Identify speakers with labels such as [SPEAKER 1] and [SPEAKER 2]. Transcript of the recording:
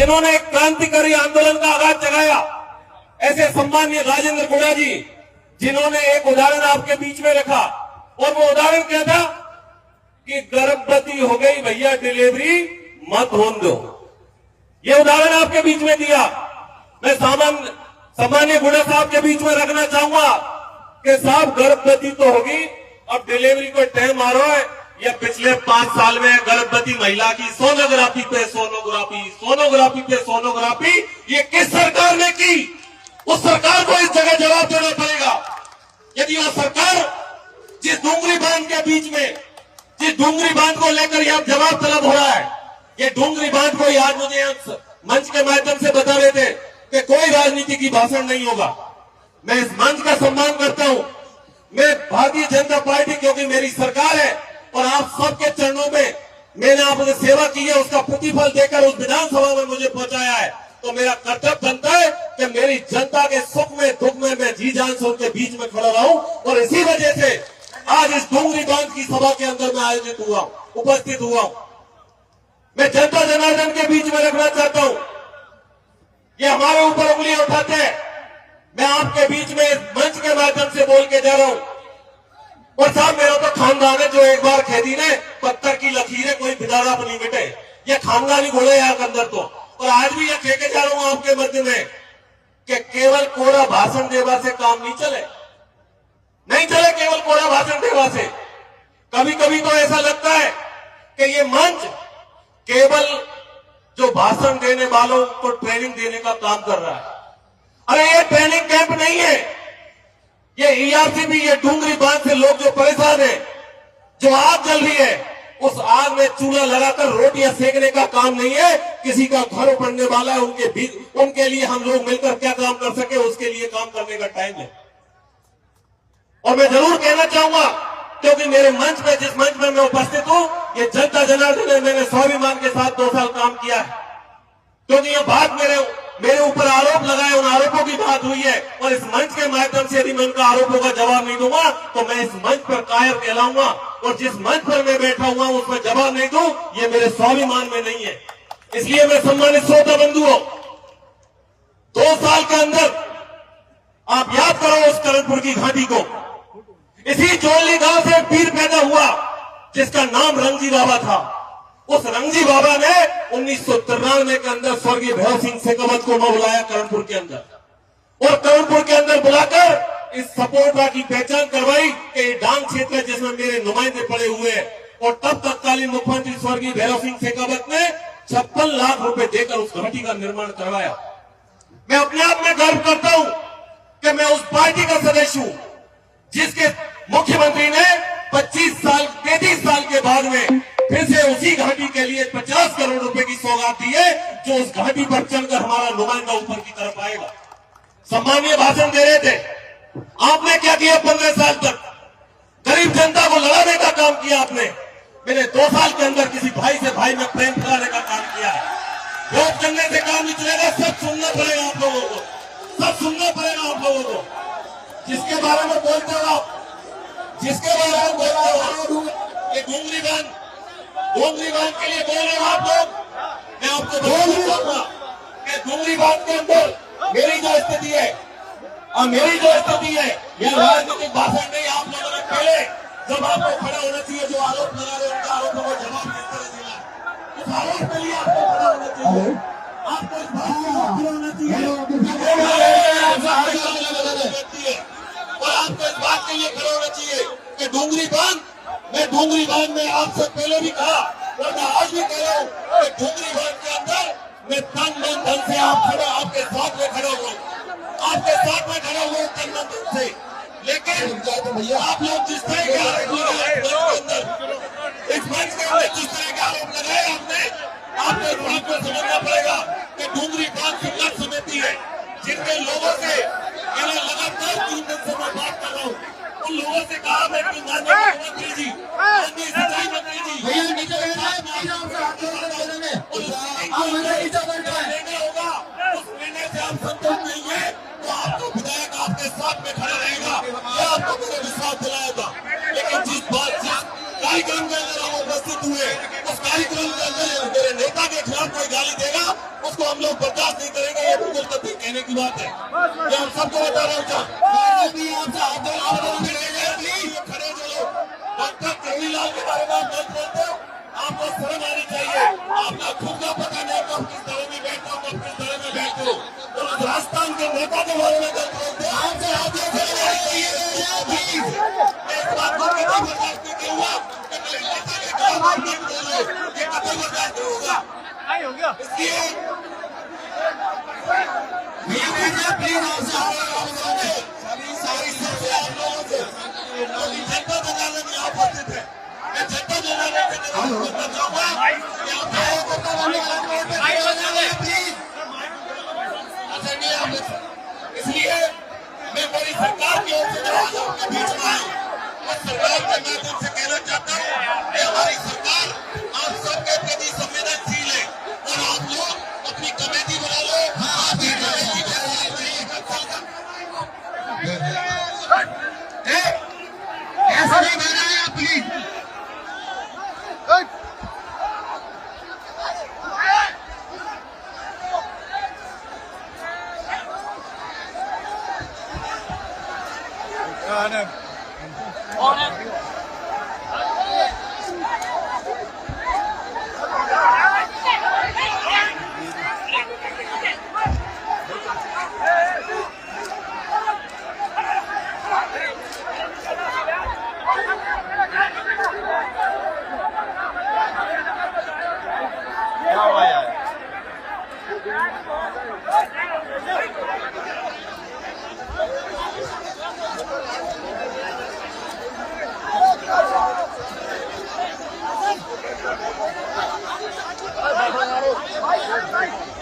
[SPEAKER 1] जिन्होंने एक क्रांतिकारी आंदोलन का आगाज जगाया, ऐसे सम्मानीय राजेंद्र गुड़ा जी, जिन्होंने एक उदाहरण आपके बीच में रखा, और वो उदाहरण क्या था कि गर्भवती हो गई भैया, डिलीवरी मत होने दो। ये उदाहरण आपके बीच में दिया। मैं सम्मानीय गुड़ा साहब के बीच में रखना चाहूंगा कि साहब गर्भवती तो होगी, अब डिलीवरी को टाइम आ रहा है, या पिछले 5 साल में गर्भवती महिला की सोनोग्राफी पे सोनोग्राफी, सोनोग्राफी पे सोनोग्राफी, ये किस सरकार ने की? उस सरकार को इस जगह जवाब देना पड़ेगा। यदि वह सरकार जिस डूंगरी बांध के बीच में, जिस डूंगरी बांध को लेकर यह जवाब तलब हो रहा है, ये डूंगरी बांध को आज मुझे मंच के माध्यम से बता रहे थे कि कोई राजनीति की भाषण नहीं होगा। मैं इस मंच का सम्मान करता हूं। मैं भारतीय जनता पार्टी, क्योंकि मेरी सरकार है और आप सबके चरणों में मैंने आपने सेवा की है, उसका प्रतिफल देकर उस विधानसभा में मुझे पहुंचाया है, तो मेरा कर्तव्य बनता है कि मेरी जनता के सुख में दुख में मैं जी जान से उनके बीच में खड़ा रहूं। और इसी वजह से आज इस डूंगरी बांध की सभा के अंदर मैं आयोजित हुआ, उपस्थित हुआ। मैं जनता जनार्दन के बीच में रखना चाहता हूं। ये हमारे ऊपर उंगलियां उठाते हैं, मैं आपके बीच में इस मंच के माध्यम से बोल के जा रहा हूं। और साहब, मेरा तो खानदान है जो एक बार खेती ने पत्थर की लकीरें कोई बिदारा नहीं मिटे, ये खानदानी घोड़े यहाँ के अंदर तो। और आज भी यह कह के जा रहा हूं आपके मध्य में कि केवल कोरा भाषण देवा से काम नहीं चले, नहीं चले केवल कोरा भाषण देवा से। कभी कभी तो ऐसा लगता है कि ये मंच केवल जो भाषण देने वालों को ट्रेनिंग देने का काम कर रहा है। अरे ये ट्रेनिंग कैंप नहीं है, ये ईआरसीबी, ये डूंगरी बांध से लोग जो परेशान है, जो आग जल रही है, उस आग में चूल्हा लगाकर रोटियां सेकने का काम नहीं है। किसी का घर पड़ने वाला है, उनके लिए हम लोग मिलकर क्या काम कर सके, उसके लिए काम करने का टाइम है। और मैं जरूर कहना चाहूंगा, क्योंकि मेरे मंच में, जिस मंच में मैं उपस्थित हूं, ये जनता जनार्दन है, मैंने स्वाभिमान के साथ 2 साल काम किया है। क्योंकि ये बात मेरे ऊपर आरोप लगाए, उन आरोपों की बात हुई है, और इस मंच के माध्यम से यदि मैं उनका आरोपों का जवाब नहीं दूंगा तो मैं इस मंच पर कायर कहलाऊंगा। और जिस मंच पर मैं बैठा हुआ हूं उसमें जवाब नहीं दूं, ये मेरे स्वाभिमान में नहीं है। इसलिए मैं सम्मानित श्रोता बंधुओं, 2 साल के अंदर आप याद करो उस करणपुर की घाटी को। इसी जोली गांव से एक पीर पैदा हुआ जिसका नाम रंगजी बाबा था। उस रंगजी बाबा ने 1993 के अंदर स्वर्गीय भैरव सिंह शेखावत को बुलाया करणपुर के अंदर, और करणपुर के अंदर बुलाकर इस सपोर्टा की पहचान करवाई कि ये डांग क्षेत्र है जिसमें मेरे नुमाइंदे पड़े हुए हैं। और तब तत्कालीन मुख्यमंत्री स्वर्गीय भैरव सिंह शेखावत ने 56 लाख रुपए देकर उस घाटी का निर्माण करवाया। मैं अपने आप में गर्व करता हूं कि मैं उस पार्टी का सदस्य हूं जिसके मुख्यमंत्री ने 33 साल के बाद में फिर से उसी घाटी के लिए 50 करोड़ रुपए की सौगात दी है, जो उस घाटी पर चलकर हमारा नुमाइंदा ऊपर की तरफ आएगा। सम्मानीय भाषण दे रहे थे, आपने क्या किया 15 साल तक? गरीब जनता को लड़ाने का काम किया आपने। मैंने 2 साल के अंदर किसी भाई से भाई में प्रेम कराने का काम किया है। वोट करने से काम नहीं चलेगा, सब सुनना पड़ेगा आप लोगों को, सब सुनना पड़ेगा आप लोगों को। जिसके बारे में बोलते हो आप, जिसके बारे में बोलते हो, ये डूंगरी बांध के लिए बोल रहे हो आप लोग। मैं आपको बोलना चाहूंगा कि डूंगरी बांध के अंदर मेरी जो स्थिति है, और मेरी जो स्थिति है, यह राजनीतिक भाषण नहीं। आप लोगों ने पहले जब आपको खड़ा होना चाहिए, जो आरोप लगा रहे उनका आरोपों को जवाब किस तरह देना, उस आरोप के लिए आपको खड़ा होना चाहिए, आपको इस बात में खड़ा होना चाहिए। और आपको इस बात के लिए खड़ा होना चाहिए कि डूंगरी बांध, मैं डूंगरी बांध में आपसे पहले भी कहा और मैं आज भी कह रहा हूँ कि डूंगरी बांध के अंदर मैं तन मन धन से आपके साथ में खड़ा हुआ, आपके साथ में खड़ा हुआ तन मन धन से। लेकिन आप लोग जिस तरह के आरोप लगाए इस मंच के अंदर, जिस तरह के आरोप लगाए आपने इस बात को समझना पड़ेगा कि डूंगरी बांध संघर्ष समिति है, जिनके लोगों से लगातार 3 दिन से मैं बात कर रहा हूँ। उन लोगों से कहा मैं मंत्री जी, सिंचाई मंत्री जी, होगा उस निर्णय से आप संतुष्ट नहीं है तो आपको विधायक आपके साथ में खड़ा रहेगा, यह आपको मेरा विश्वास दिलाएगा। लेकिन जिस कार्यक्रम के अंदर हम उपस्थित हुए, उस कार्यक्रम के अंदर मेरे नेता के खिलाफ कोई गाली देगा, उसको हम लोग बर्दाश्त नहीं करेंगे। ये बिल्कुल तभी कहने की बात है, ये हम सबको बता रहे हैं। खड़े जो लोग डॉक्टर कन्हैयालाल के बारे में आप गलत बोलते हो, आपको शर्म आनी चाहिए। आपका खुद का पता नहीं कब किस तरह में बैठो, कब किस तरह में बैठो। तो राजस्थान के नेता के बारे में गलत बोलते हो। आपसे इस बात को कभी बर्दाश्त नहीं किया हुआ। ये कभी बर्दाश्त नहीं होगा। इसलिए प्लीज सारी सबसे आप लोगों से जनता जनाने में आप उपस्थित है। मैं जनता जनाने से करना चाहूंगा इसलिए मैं बड़ी सरकार की ओर से आपके बीच में आया और सरकार के माध्यम से कहना चाहता हूँ कि हमारी सरकार आप सबके प्रति संवेदनशील है और आप लोग अपनी कमेटी बना लो। आपकी कमेटी ऐसा नहीं बना है प्लीज।
[SPEAKER 2] Bye.